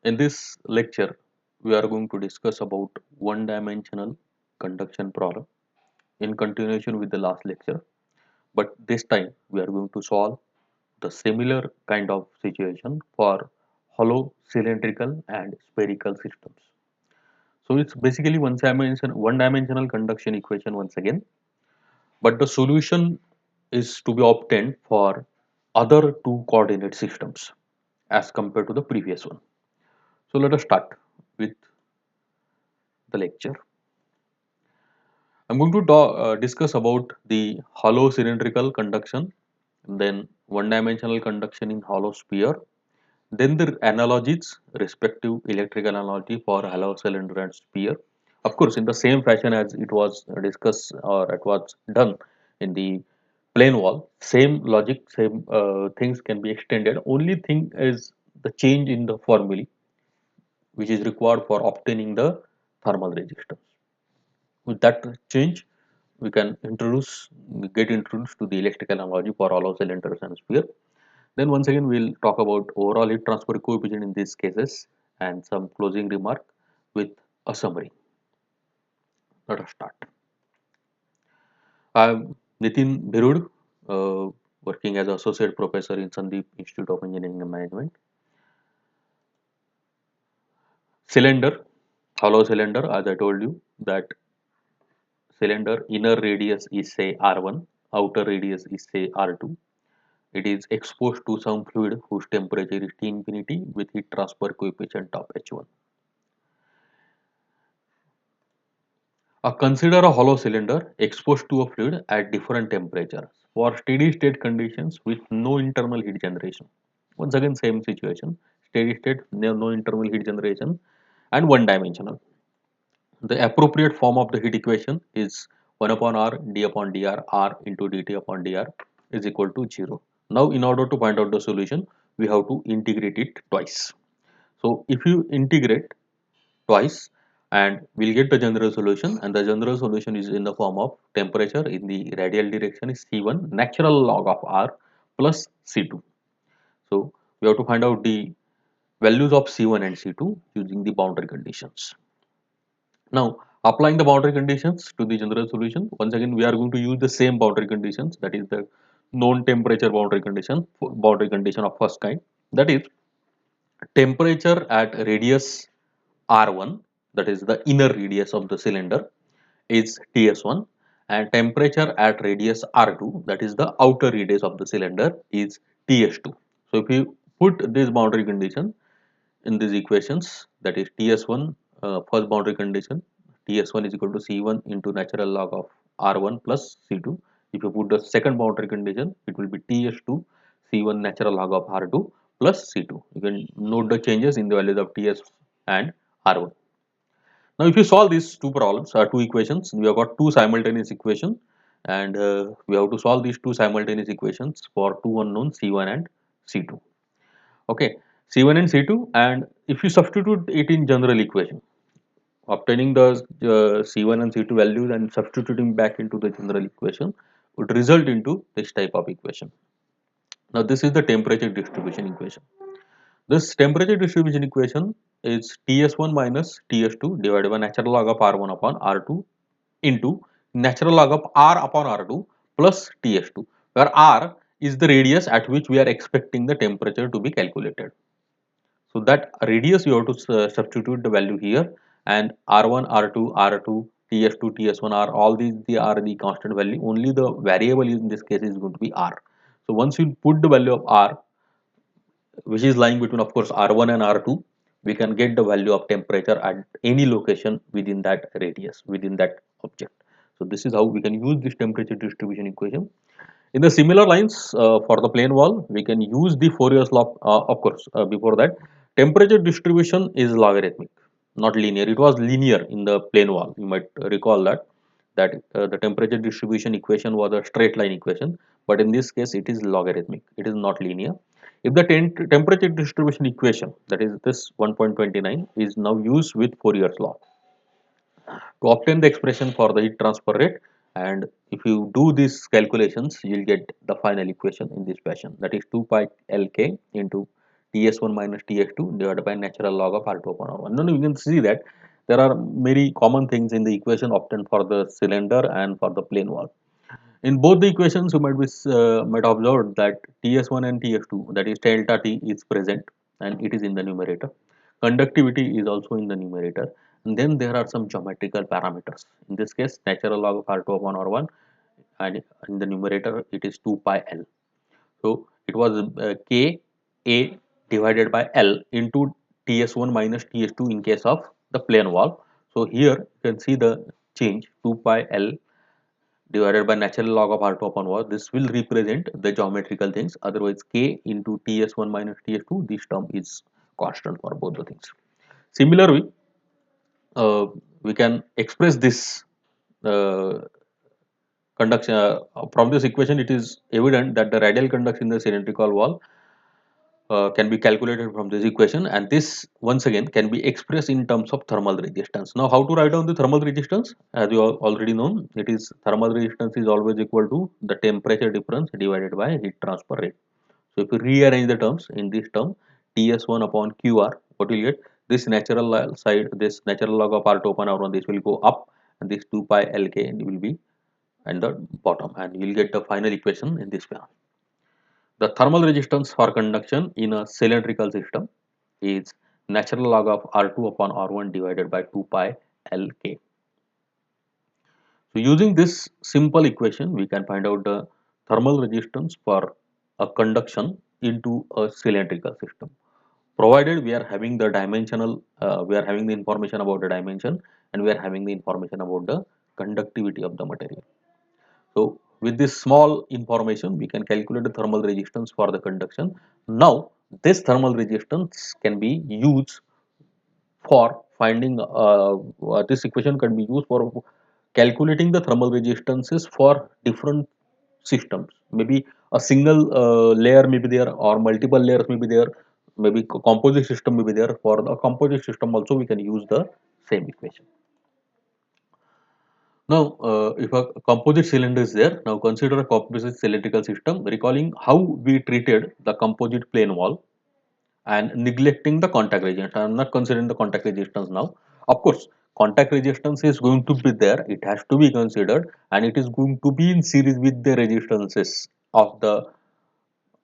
In this lecture, we are going to discuss about one-dimensional conduction problem in continuation with the last lecture. But this time, we are going to solve the similar kind of situation for hollow cylindrical and spherical systems. So it's basically one-dimensional conduction equation once again, but the solution is to be obtained for other two coordinate systems as compared to the previous one. So let us start with the lecture. I'm going to discuss about the hollow cylindrical conduction, then one-dimensional conduction in hollow sphere, then the analogies, respective electrical analogy for hollow cylinder and sphere. Of course, in the same fashion as it was discussed or it was done in the plane wall, same logic, same things can be extended. Only thing is the change in the formulae, which is required for obtaining the thermal resistance. With that change, we can get introduced to the electrical analogy for hollow cylinders and sphere. Then once again, we'll talk about overall heat transfer coefficient in these cases and some closing remark with a summary. Let us start. I'm Nitin Birud, working as associate professor in Sandeep Institute of Engineering and Management. Cylinder, hollow cylinder, as I told you that cylinder inner radius is say R1, outer radius is say R2. It is exposed to some fluid whose temperature is T infinity with heat transfer coefficient of H1. Consider a hollow cylinder exposed to a fluid at different temperatures for steady state conditions with no internal heat generation. Once again, same situation, steady state, no internal heat generation, and one dimensional. The appropriate form of the heat equation is 1 upon R d upon dr R into dt upon dr is equal to 0. Now, in order to find out the solution, we have to integrate it twice. So, if you integrate twice, and we'll get the general solution, and the general solution is in the form of temperature in the radial direction is C1 natural log of R plus C2. So, we have to find out the values of C1 and C2 using the boundary conditions. Now, applying the boundary conditions to the general solution, once again we are going to use the same boundary conditions, that is the known temperature boundary condition of first kind, that is temperature at radius R1, that is the inner radius of the cylinder, is Ts1, and temperature at radius R2, that is the outer radius of the cylinder, is Ts2. So if you put this boundary condition in these equations, that is Ts1, first boundary condition, Ts1 is equal to C1 into natural log of R1 plus C2. If you put the second boundary condition, it will be Ts2 C1 natural log of R2 plus C2. You can note the changes in the values of Ts and R1. Now, if you solve these two problems, two equations, we have got two simultaneous equations, and we have to solve these two simultaneous equations for two unknowns C1 and C2. Okay, C1 and C2, and if you substitute it in general equation, obtaining the C1 and C2 values and substituting back into the general equation would result into this type of equation. Now, this is the temperature distribution equation. This temperature distribution equation is Ts1 minus Ts2 divided by natural log of R1 upon R2 into natural log of R upon R2 plus Ts2, where R is the radius at which we are expecting the temperature to be calculated. So that radius you have to substitute the value here, and R1, R2, R2, Ts2, Ts1 are all these are the constant value. Only the variable in this case is going to be R. So once you put the value of R, which is lying between of course R1 and R2, we can get the value of temperature at any location within that radius, within that object. So this is how we can use this temperature distribution equation. In the similar lines, for the plane wall, we can use the Fourier's law. Of course, before that, temperature distribution is logarithmic, not linear. It was linear in the plane wall. You might recall that the temperature distribution equation was a straight line equation, but in this case, it is logarithmic. It is not linear. If the temperature distribution equation, that is this 1.29, is now used with Fourier's law to obtain the expression for the heat transfer rate, and if you do these calculations, you will get the final equation in this fashion, that is 2 pi Lk into Ts1 minus Ts2 divided by natural log of R2 upon R1. Now you can see that there are many common things in the equation obtained for the cylinder and for the plane wall. In both the equations, you might observe that Ts1 and Ts2, that is delta T, is present and it is in the numerator. Conductivity is also in the numerator, and then there are some geometrical parameters. In this case, natural log of R2 upon R1, and in the numerator it is 2 pi L. So it was K A divided by L into Ts1 minus Ts2 in case of the plane wall. So here you can see the change, 2 pi L divided by natural log of R2 upon 1. This will represent the geometrical things. Otherwise, K into Ts1 minus Ts2, this term is constant for both the things. Similarly, we can express this uh, conduction from this equation. It is evident that the radial conduction in the cylindrical wall can be calculated from this equation, and this once again can be expressed in terms of thermal resistance. Now, how to write down the thermal resistance? As you already know, it is thermal resistance is always equal to the temperature difference divided by heat transfer rate. So if you rearrange the terms in this term, Ts1 upon Qr, what will you get? This natural side, this natural log of R2 upon R1, this will go up, and this 2 pi Lk will be at the bottom, and you will get the final equation in this manner. The thermal resistance for conduction in a cylindrical system is natural log of R2 upon R1 divided by 2 pi Lk. So using this simple equation, we can find out the thermal resistance for a conduction into a cylindrical system, provided we are having the dimensional, we are having the information about the dimension, and we are having the information about the conductivity of the material. So with this small information, we can calculate the thermal resistance for the conduction. Now, this thermal resistance can be used for finding, this equation can be used for calculating the thermal resistances for different systems. Maybe a single layer may be there, or multiple layers may be there, maybe composite system may be there. For the composite system also we can use the same equation. Now, if a composite cylinder is there, now consider a composite cylindrical system, recalling how we treated the composite plane wall and neglecting the contact resistance. I am not considering the contact resistance now. Of course, contact resistance is going to be there, it has to be considered, and it is going to be in series with the resistances of the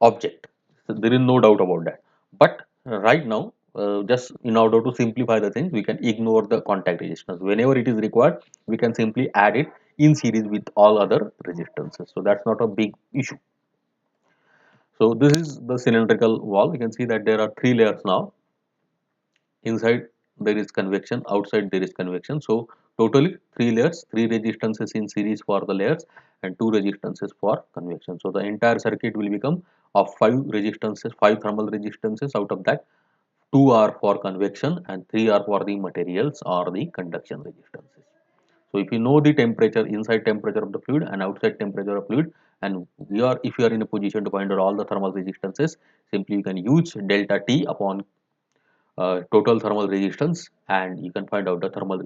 object. So there is no doubt about that. But right now, just in order to simplify the things, we can ignore the contact resistance. Whenever it is required, we can simply add it in series with all other resistances. So that's not a big issue. So this is the cylindrical wall. You can see that there are three layers now. Inside there is convection, outside there is convection. So totally three layers, three resistances in series for the layers, and two resistances for convection. So the entire circuit will become of five resistances, five thermal resistances. Out of that, two are for convection and three are for the materials or the conduction resistances. So if you know the temperature, inside temperature of the fluid and outside temperature of fluid, and if you are in a position to find out all the thermal resistances, simply you can use delta T upon total thermal resistance, and you can find out the thermal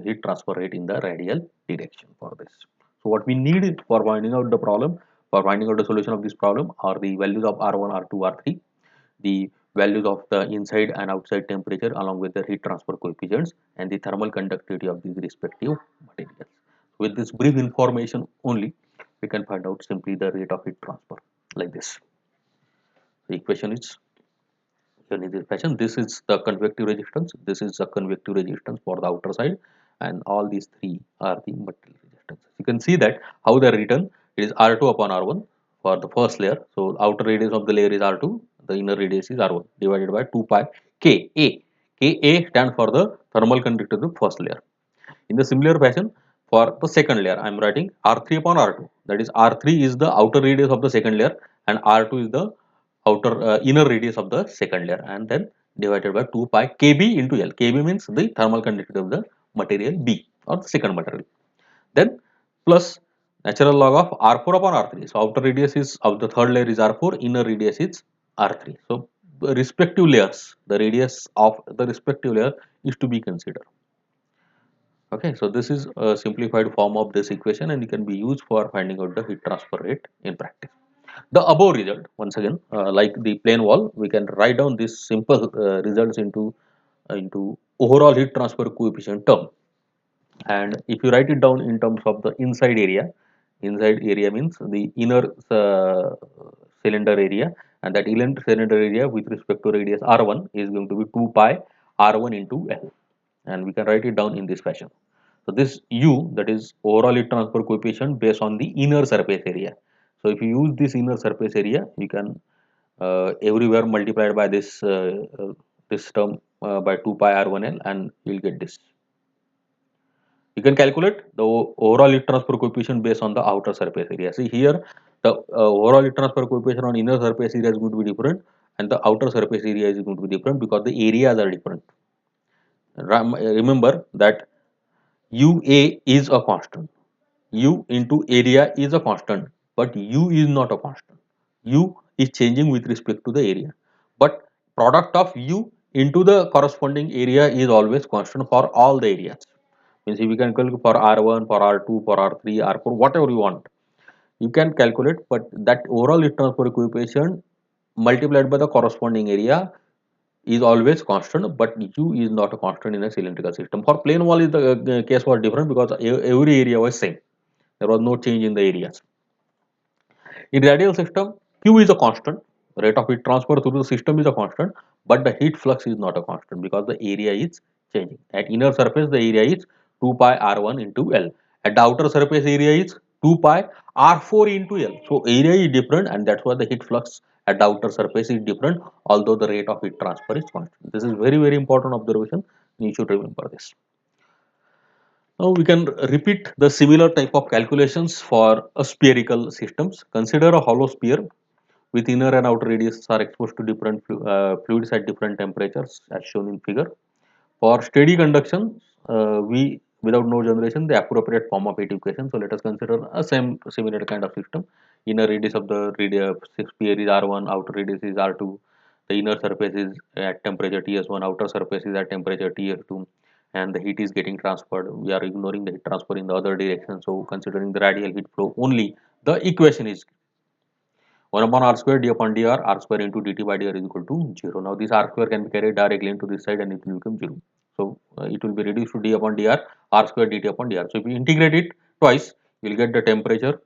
heat transfer rate in the radial direction for this. So what we need for finding out the problem, for finding out the solution of this problem, are the values of R1, R2, R3, the values of the inside and outside temperature along with the heat transfer coefficients, and the thermal conductivity of these respective materials. With this brief information only, we can find out simply the rate of heat transfer like this. The equation is in this fashion. This is the convective resistance, this is the convective resistance for the outer side, and all these three are the material resistance. You can see that how they are written. It is R2 upon R1 for the first layer. So outer radius of the layer is R2, the inner radius is R1 divided by 2 pi Ka. Ka stands for the thermal conductivity of the first layer. In the similar fashion, for the second layer, I am writing R3 upon R2. That is, R3 is the outer radius of the second layer, and R2 is the outer inner radius of the second layer, and then divided by 2 pi Kb into L. Kb means the thermal conductivity of the material B, or the second material. Then plus natural log of R4 upon R3. So outer radius is of the third layer is R4, inner radius is R3. So the respective layers, the radius of the respective layer is to be considered. Okay, so this is a simplified form of this equation, and it can be used for finding out the heat transfer rate in practice. The above result, once again, like the plane wall, we can write down this simple results into overall heat transfer coefficient term. And if you write it down in terms of the inside area means the inner cylinder area, and that inner cylinder area with respect to radius r1 is going to be 2 pi r1 into L, and we can write it down in this fashion. So this U, that is overall heat transfer coefficient based on the inner surface area. So if you use this inner surface area, you can everywhere multiplied by this term by 2 pi r1L, and you will get this. You can calculate the overall heat transfer coefficient based on the outer surface area. See here, the overall heat transfer coefficient on inner surface area is going to be different, and the outer surface area is going to be different because the areas are different. Remember that UA is a constant. U into area is a constant, but U is not a constant. U is changing with respect to the area, but product of U into the corresponding area is always constant for all the areas. Means if you can calculate for R1, for R2, for R3, R4, whatever you want, you can calculate, but that overall heat transfer coefficient multiplied by the corresponding area is always constant, but U is not a constant in a cylindrical system. For plane wall, is the case was different because every area was same. There was no change in the areas. In radial system, Q is a constant, rate of heat transfer through the system is a constant, but the heat flux is not a constant because the area is changing. At inner surface, the area is 2 pi R1 into L. At the outer surface, area is 2 pi R4 into L. So area is different, and that's why the heat flux at the outer surface is different, although the rate of heat transfer is constant. This is very important observation. You should remember this. Now we can repeat the similar type of calculations for a spherical systems. Consider a hollow sphere with inner and outer radius are exposed to different fluids at different temperatures as shown in figure. For steady conduction, we without no generation the appropriate form of heat equation. So let us consider a similar kind of system. Inner radius of the radius sphere is R1, outer radius is R2. The inner surface is at temperature Ts1, outer surface is at temperature Ts2, and the heat is getting transferred. We are ignoring the heat transfer in the other direction. So considering the radial heat flow only, the equation is 1 upon r square d upon dr, r square into dt by dr is equal to 0. Now this r square can be carried directly into this side and it will become 0. So it will be reduced to d upon dr, r square dt upon dr. So if you integrate it twice, you will get the temperature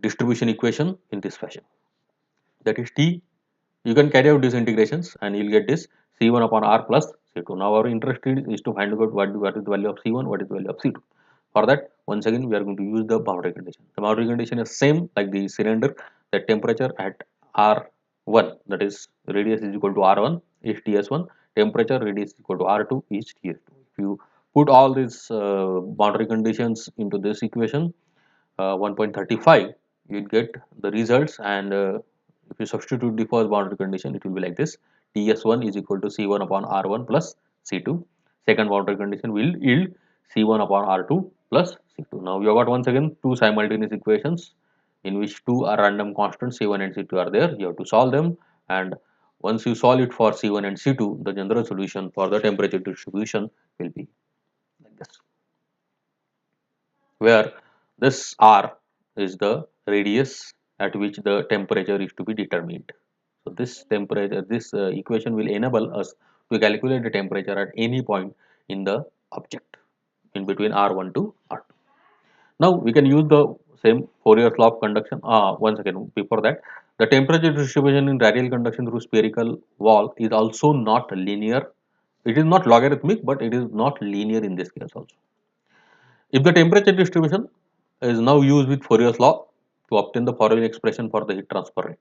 distribution equation in this fashion. That is T. You can carry out these integrations and you will get this C1 upon R plus C2. Now our interest is to find out what is the value of C1, what is the value of C2. For that, once again, we are going to use the boundary condition. The boundary condition is same like the cylinder. The temperature at R1, that is radius is equal to R1 is Ts1. Temperature radius is equal to R2 is Ts2. If you put all these boundary conditions into this equation, 1.35, you will get the results, and if you substitute the first boundary condition, it will be like this: Ts1 is equal to C1 upon R1 plus C2. Second boundary condition will yield C1 upon R2 plus C2. Now you have got once again two simultaneous equations in which two are random constants C1 and C2 are there. You have to solve them, and once you solve it for C1 and C2, the general solution for the temperature distribution will be like this, where this R is the radius at which the temperature is to be determined. So this temperature, this equation will enable us to calculate the temperature at any point in the object in between R1 to R2. Now we can use the same Fourier's law of conduction. Once again, before that, the temperature distribution in radial conduction through spherical wall is also not linear. It is not logarithmic, but it is not linear in this case also. If the temperature distribution is now used with Fourier's law to obtain the following expression for the heat transfer rate.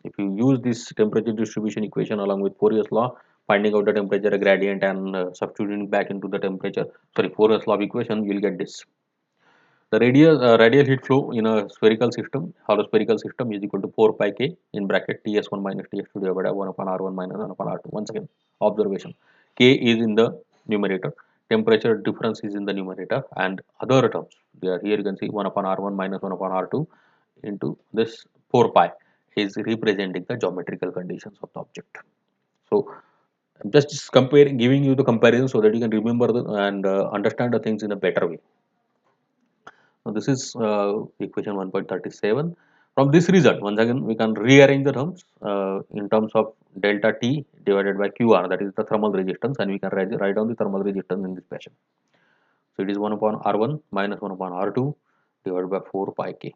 If you use this temperature distribution equation along with Fourier's law, finding out the temperature gradient and substituting back into the Fourier's law equation, you will get this. The radial heat flow in a spherical system, hollow spherical system, is equal to 4 pi k in bracket Ts1 minus Ts2 divided by 1 upon R1 minus 1 upon R2. Once again, observation. K is in the numerator, temperature difference is in the numerator, and other terms. Here you can see 1 upon R1 minus 1 upon R2 into this 4 pi is representing the geometrical conditions of the object. So I'm just comparing, giving you the comparison so that you can remember and understand the things in a better way. Now this is equation 1.37. From this result, once again, we can rearrange the terms in terms of delta T divided by QR, that is the thermal resistance, and we can write down the thermal resistance in this fashion. So it is 1 upon R1 minus 1 upon R2 divided by 4 pi K.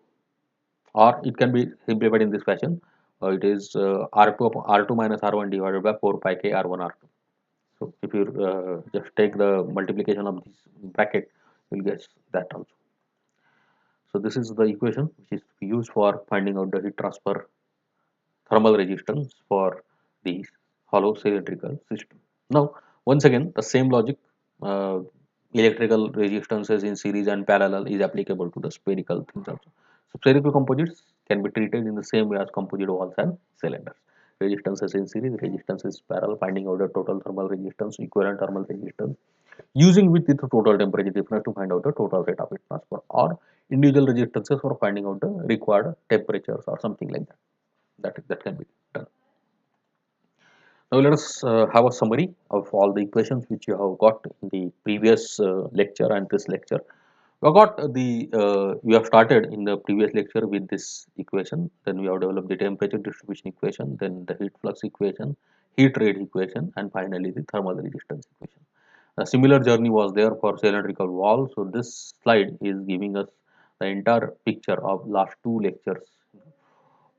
Or it can be simplified in this fashion. It is R2 upon R2 minus R1 divided by 4 pi K R1 R2. So if you just take the multiplication of this bracket, you will get that also. So this is the equation which is used for finding out the heat transfer thermal resistance for the hollow cylindrical system. Now, once again, the same logic, uh, electrical resistances in series and parallel is applicable to the spherical things also. So, spherical composites can be treated in the same way as composite walls and cylinders. Resistances in series, resistance parallel, finding out the total thermal resistance, equivalent thermal resistance, using with the total temperature difference to find out the total rate of heat transfer, or individual resistances for finding out the required temperatures or something like that. That can be done. Now let us have a summary of all the equations which you have got in the previous lecture and this lecture. We have started in the previous lecture with this equation. Then we have developed the temperature distribution equation, then the heat flux equation, heat rate equation, and finally the thermal resistance equation. A similar journey was there for cylindrical wall. So this slide is giving us the entire picture of last two lectures.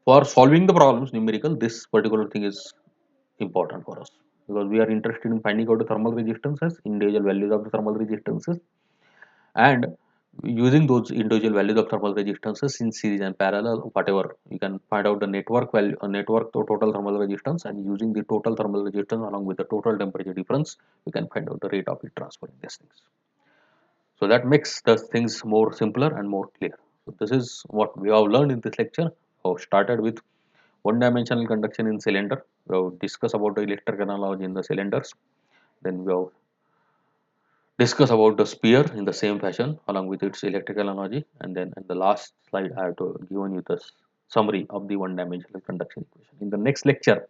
For solving the problems numerical, this particular thing is important for us, because we are interested in finding out the thermal resistances, individual values of the thermal resistances, and using those individual values of thermal resistances in series and parallel, whatever you can find out the network value, network to total thermal resistance, and using the total thermal resistance along with the total temperature difference, we can find out the rate of heat transfer in these things. So that makes the things more simpler and more clear. So this is what we have learned in this lecture. So started with one dimensional conduction in cylinder. We have discussed about the electric analogy in the cylinders. Then we have discussed about the sphere in the same fashion along with its electrical analogy. And then in the last slide, I have to given you the summary of the one dimensional conduction equation. In the next lecture,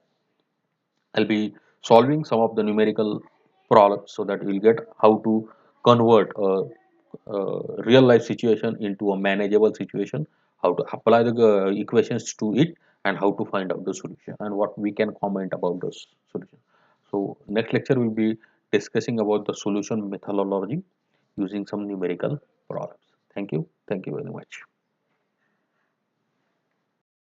I'll be solving some of the numerical problems so that we'll get how to convert a real life situation into a manageable situation, how to apply the equations to it, and how to find out the solution and what we can comment about those solutions. So next lecture will be discussing about the solution methodology using some numerical problems. Thank you. Thank you very much.